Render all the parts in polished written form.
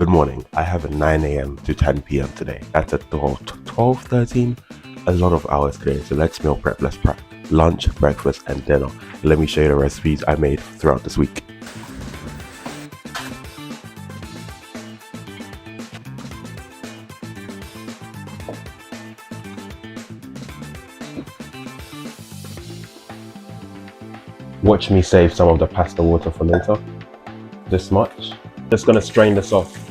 Good morning. I have a 9 a.m. to 10 p.m. today. That's at 12, 13. A lot of hours today. So let's meal prep. Let's prep lunch, breakfast, and dinner. Let me show you the recipes I made throughout this week. Watch me save some of the pasta water for later. This much. Just gonna strain this off.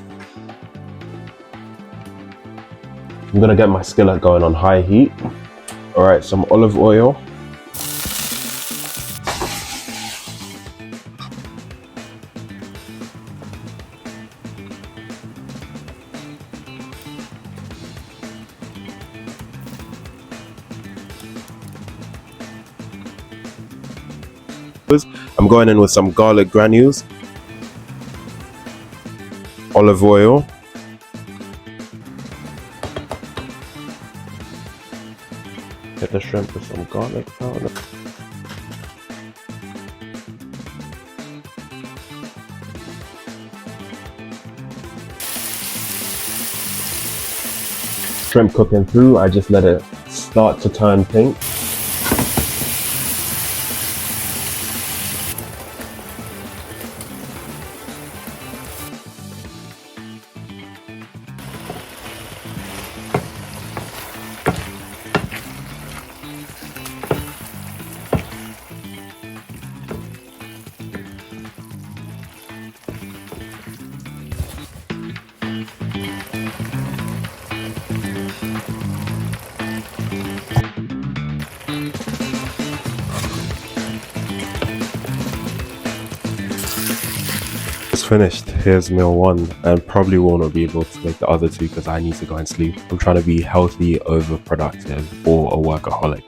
I'm gonna get my skillet going on high heat. All right, some olive oil. I'm going in with some garlic granules, olive oil, get the shrimp with some garlic powder, shrimp cooking through. I just let it start to turn pink. Finished. Here's meal one, and probably will not be able to make the other two because I need to go and sleep. I'm trying to be healthy over productive or a workaholic.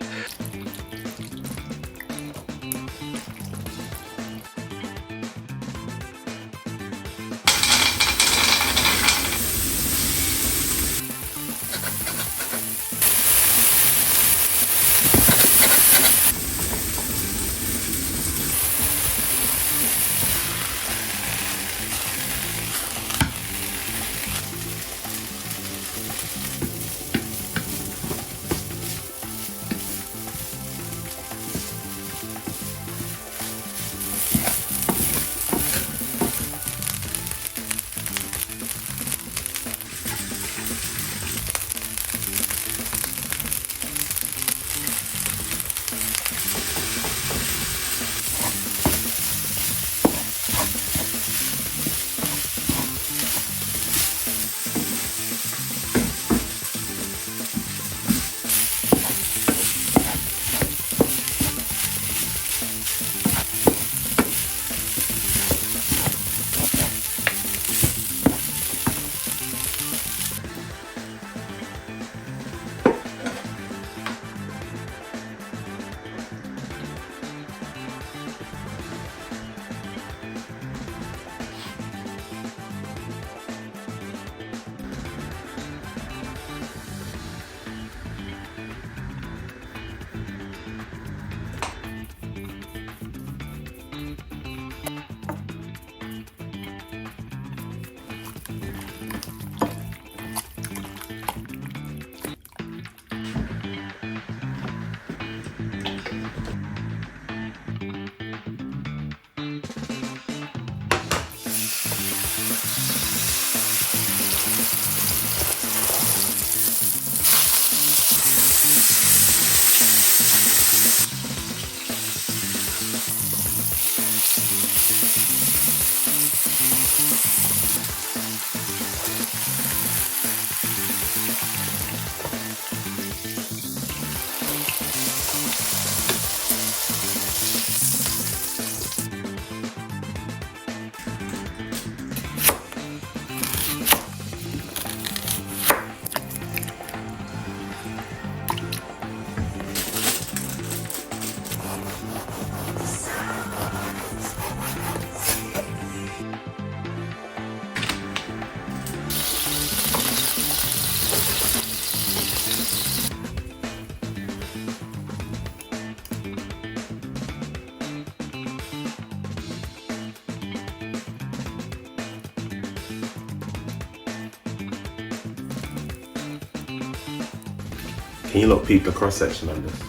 Can you lot peep the cross section on this?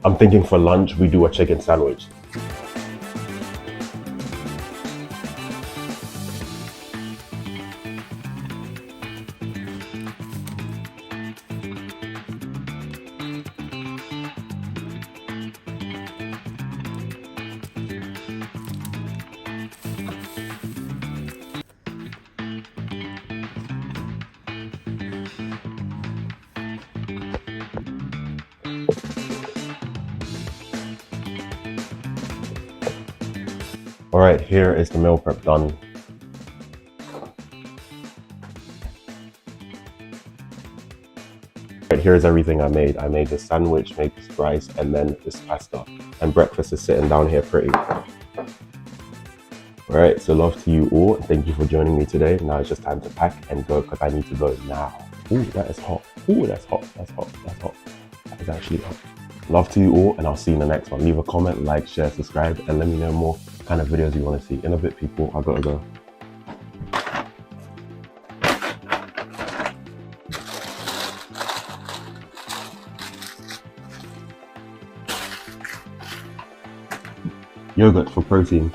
I'm thinking for lunch we do a chicken sandwich. All right, here is the meal prep done. Right, here's everything I made. I made this sandwich, made this rice, and then this pasta. And breakfast is sitting down here pretty. All right, so love to you all. Thank you for joining me today. Now it's just time to pack and go because I need to go now. Ooh, that is hot. Ooh, that's hot. That's hot. That's hot. That is actually hot. Love to you all, and I'll see you in the next one. Leave a comment, like, share, subscribe, and let me know more kind of videos you want to see. In a bit, people, I gotta go. Yogurt for protein.